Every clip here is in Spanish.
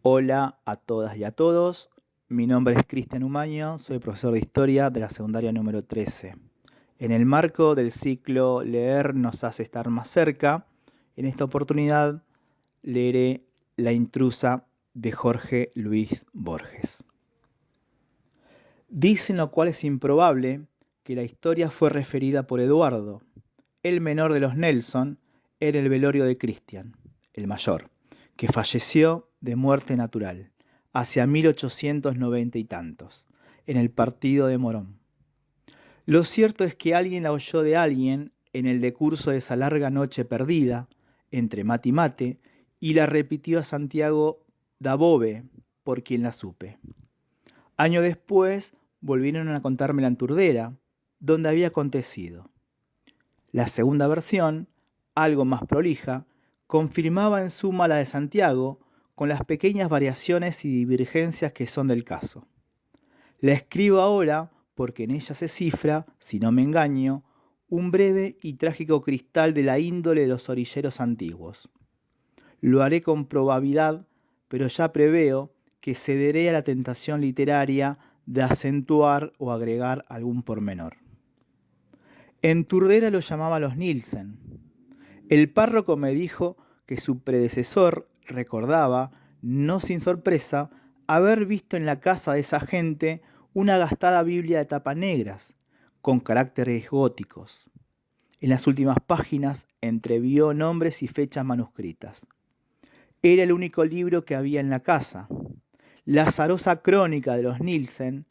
Hola a todas y a todos. Mi nombre es Cristian Umaño, soy profesor de historia de la secundaria número 13. En el marco del ciclo Leer nos hace estar más cerca, en esta oportunidad leeré La intrusa de Jorge Luis Borges. Dicen, lo cual es improbable, que la historia fue referida por Eduardo, el menor de los Nelson, en el velorio de Cristian, el mayor, que falleció de muerte natural, hacia 1890 y tantos, en el partido de Morón. Lo cierto es que alguien la oyó de alguien en el decurso de esa larga noche perdida, entre mate y mate, y la repitió a Santiago Dabove, por quien la supe. Año después volvieron a contarme la enturdera, donde había acontecido. La segunda versión, algo más prolija, confirmaba en suma la de Santiago, con las pequeñas variaciones y divergencias que son del caso. La escribo ahora porque en ella se cifra, si no me engaño, un breve y trágico cristal de la índole de los orilleros antiguos. Lo haré con probabilidad, pero ya preveo que cederé a la tentación literaria de acentuar o agregar algún pormenor. En Turdera lo llamaban los Nielsen. El párroco me dijo que su predecesor recordaba, no sin sorpresa, haber visto en la casa de esa gente una gastada Biblia de tapas negras, con caracteres góticos. En las últimas páginas entrevió nombres y fechas manuscritas. Era el único libro que había en la casa. La azarosa crónica de los Nielsen,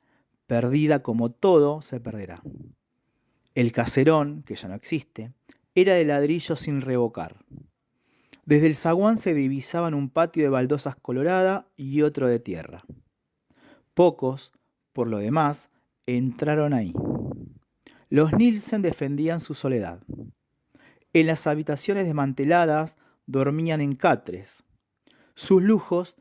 perdida como todo, se perderá. El caserón, que ya no existe, era de ladrillo sin revocar. Desde el zaguán se divisaban un patio de baldosas colorada y otro de tierra. Pocos, por lo demás, entraron ahí. Los Nielsen defendían su soledad. En las habitaciones desmanteladas dormían en catres. Sus lujos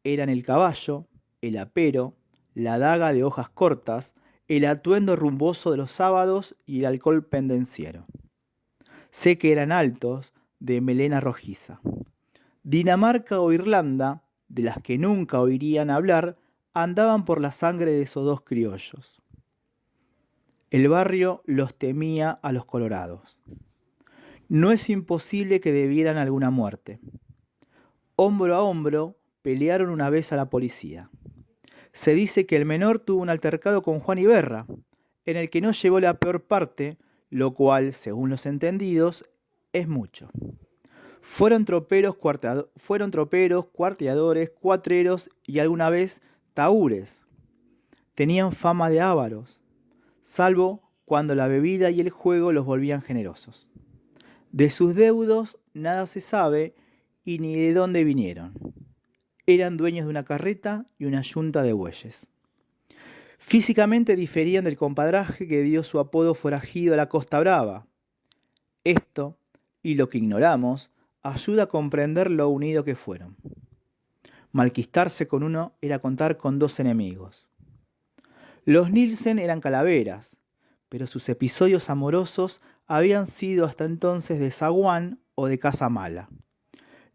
eran el caballo, el apero, la daga de hojas cortas, el atuendo rumboso de los sábados y el alcohol pendenciero. Sé que eran altos, de melena rojiza. Dinamarca o Irlanda, de las que nunca oirían hablar, andaban por la sangre de esos dos criollos. El barrio los temía a los colorados. No es imposible que debieran alguna muerte. Hombro a hombro pelearon una vez a la policía. Se dice que el menor tuvo un altercado con Juan Iberra, en el que no llevó la peor parte, lo cual, según los entendidos, es mucho. Fueron troperos, cuarteadores, cuatreros y alguna vez tahúres. Tenían fama de ávaros, salvo cuando la bebida y el juego los volvían generosos. De sus deudos nada se sabe y ni de dónde vinieron. Eran dueños de una carreta y una yunta de bueyes. Físicamente diferían del compadraje que dio su apodo forajido a la Costa Brava. Esto, y lo que ignoramos, ayuda a comprender lo unido que fueron. Malquistarse con uno era contar con dos enemigos. Los Nielsen eran calaveras, pero sus episodios amorosos habían sido hasta entonces de zaguán o de casa mala.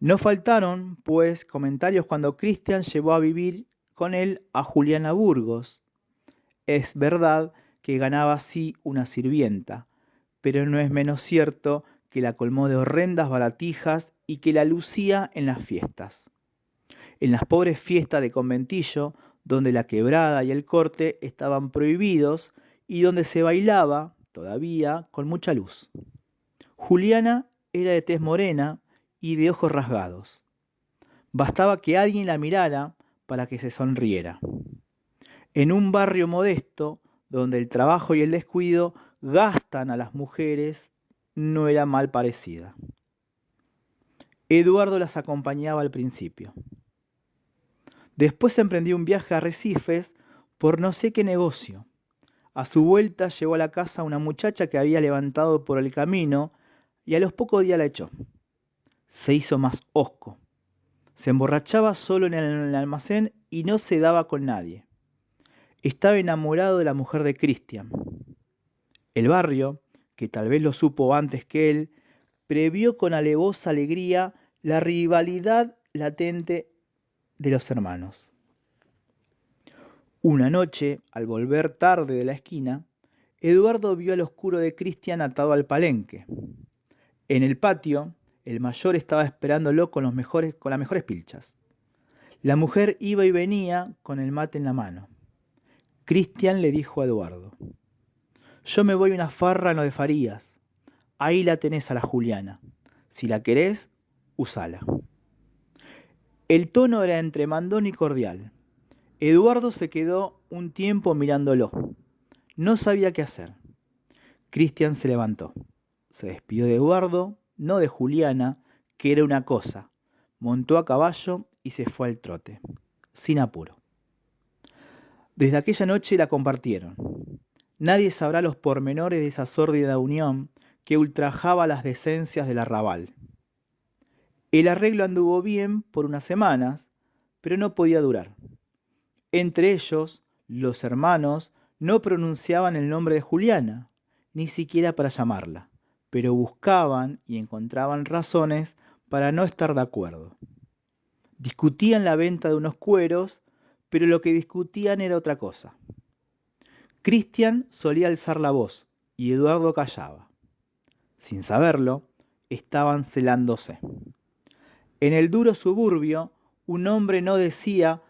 No faltaron, pues, comentarios cuando Christian llevó a vivir con él a Juliana Burgos. Es verdad que ganaba así una sirvienta, pero no es menos cierto que la colmó de horrendas baratijas y que la lucía en las fiestas. En las pobres fiestas de conventillo, donde la quebrada y el corte estaban prohibidos y donde se bailaba, todavía, con mucha luz. Juliana era de tez morena y de ojos rasgados. Bastaba que alguien la mirara para que se sonriera. En un barrio modesto, donde el trabajo y el descuido gastan a las mujeres, no era mal parecida. Eduardo las acompañaba al principio. Después emprendió un viaje a Arrecifes por no sé qué negocio. A su vuelta llegó a la casa una muchacha que había levantado por el camino y a los pocos días la echó. Se hizo más hosco. Se emborrachaba solo en el almacén y no se daba con nadie. Estaba enamorado de la mujer de Cristian. El barrio, que tal vez lo supo antes que él, previó con alevosa alegría la rivalidad latente de los hermanos. Una noche, al volver tarde de la esquina, Eduardo vio al oscuro de Cristian atado al palenque. En el patio, el mayor estaba esperándolo con las mejores pilchas. La mujer iba y venía con el mate en la mano. Cristian le dijo a Eduardo: «Yo me voy a una farra en lo de Farías. Ahí la tenés a la Juliana. Si la querés, usala». El tono era entre mandón y cordial. Eduardo se quedó un tiempo mirándolo. No sabía qué hacer. Cristian se levantó. Se despidió de Eduardo, no de Juliana, que era una cosa. Montó a caballo y se fue al trote, sin apuro. Desde aquella noche la compartieron. Nadie sabrá los pormenores de esa sórdida unión que ultrajaba las decencias del arrabal. El arreglo anduvo bien por unas semanas, pero no podía durar. Entre ellos, los hermanos no pronunciaban el nombre de Juliana, ni siquiera para llamarla, pero buscaban y encontraban razones para no estar de acuerdo. Discutían la venta de unos cueros, pero lo que discutían era otra cosa. Cristian solía alzar la voz y Eduardo callaba. Sin saberlo, estaban celándose. En el duro suburbio, un hombre no decía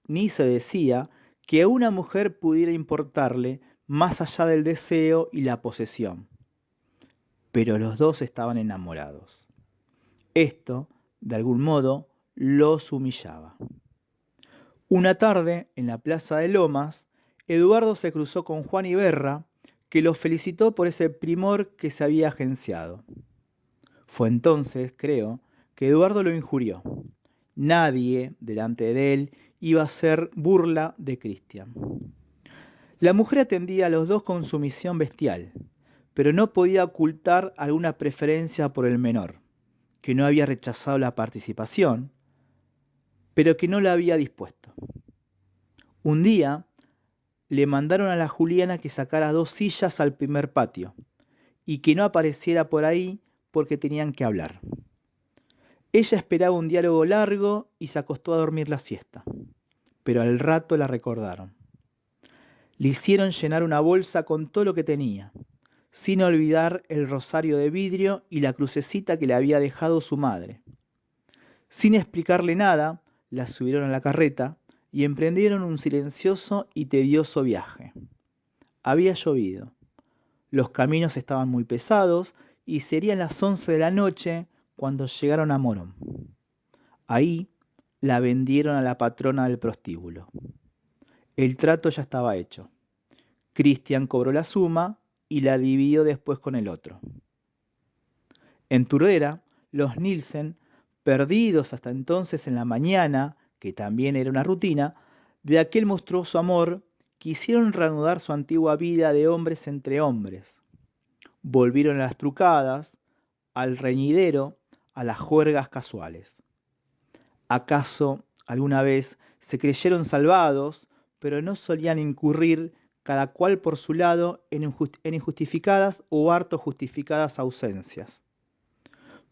ni se decía que a una mujer pudiera importarle más allá del deseo y la posesión. Pero los dos estaban enamorados. Esto, de algún modo, los humillaba. Una tarde, en la plaza de Lomas, Eduardo se cruzó con Juan Iberra, que lo felicitó por ese primor que se había agenciado. Fue entonces, creo, que Eduardo lo injurió. Nadie, delante de él, iba a hacer burla de Cristian. La mujer atendía a los dos con sumisión bestial, pero no podía ocultar alguna preferencia por el menor, que no había rechazado la participación, pero que no la había dispuesto. Un día le mandaron a la Juliana que sacara 2 sillas al primer patio y que no apareciera por ahí porque tenían que hablar. Ella esperaba un diálogo largo y se acostó a dormir la siesta, pero al rato la recordaron. Le hicieron llenar una bolsa con todo lo que tenía, sin olvidar el rosario de vidrio y la crucecita que le había dejado su madre. Sin explicarle nada, la subieron a la carreta y emprendieron un silencioso y tedioso viaje. Había llovido. Los caminos estaban muy pesados y serían las 11 de la noche cuando llegaron a Morón. Ahí la vendieron a la patrona del prostíbulo. El trato ya estaba hecho. Cristian cobró la suma y la dividió después con el otro. En Turdera, los Nielsen, perdidos hasta entonces en la mañana, que también era una rutina, de aquel monstruoso amor, quisieron reanudar su antigua vida de hombres entre hombres. Volvieron a las trucadas, al reñidero, a las juergas casuales. ¿Acaso alguna vez se creyeron salvados, pero no solían incurrir cada cual por su lado en injustificadas o harto justificadas ausencias?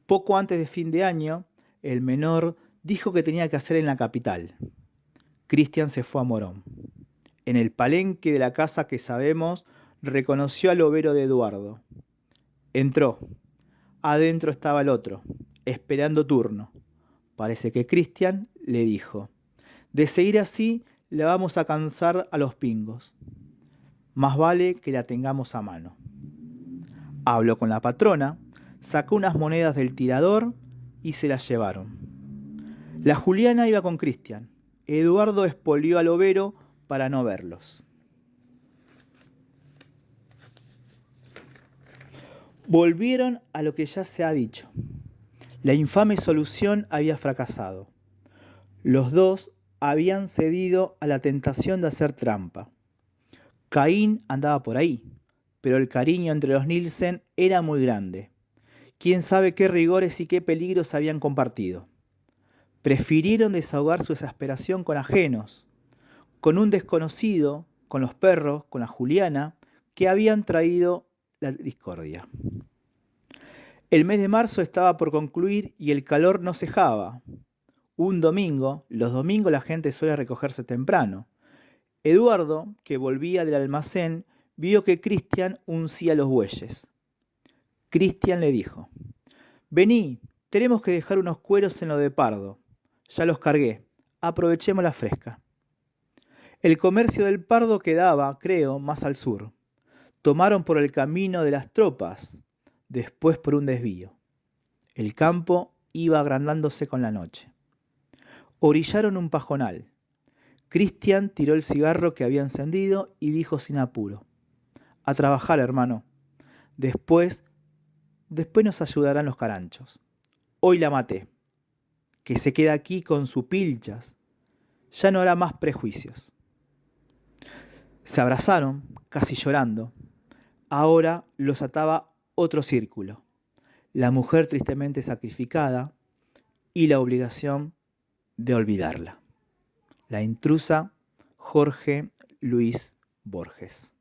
Poco antes de fin de año, el menor dijo que tenía que hacer en la capital. Cristian se fue a Morón. En el palenque de la casa que sabemos, reconoció al overo de Eduardo. Entró. Adentro estaba el otro, esperando turno. Parece que Cristian le dijo: «De seguir así, le vamos a cansar a los pingos. Más vale que la tengamos a mano». Habló con la patrona, sacó unas monedas del tirador y se las llevaron. La Juliana iba con Cristian. Eduardo espolió al overo para no verlos. Volvieron a lo que ya se ha dicho. La infame solución había fracasado. Los dos habían cedido a la tentación de hacer trampa. Caín andaba por ahí, pero el cariño entre los Nielsen era muy grande. Quién sabe qué rigores y qué peligros habían compartido. Prefirieron desahogar su exasperación con ajenos, con un desconocido, con los perros, con la Juliana, que habían traído la discordia. El mes de marzo estaba por concluir y el calor no cejaba. Un domingo, los domingos la gente suele recogerse temprano. Eduardo, que volvía del almacén, vio que Cristian uncía los bueyes. Cristian le dijo: Vení, tenemos que dejar unos cueros en lo de Pardo. Ya los cargué, aprovechemos la fresca. El comercio del Pardo quedaba, creo, más al sur. Tomaron por el camino de las tropas, después por un desvío. El campo iba agrandándose con la noche. Orillaron un pajonal. Cristian tiró el cigarro que había encendido y dijo sin apuro: A trabajar, hermano. Después nos ayudarán los caranchos. Hoy la maté. Que se quede aquí con sus pilchas. Ya no hará más prejuicios. Se abrazaron, casi llorando. Ahora los ataba otro círculo: la mujer tristemente sacrificada y la obligación de olvidarla. La intrusa, Jorge Luis Borges.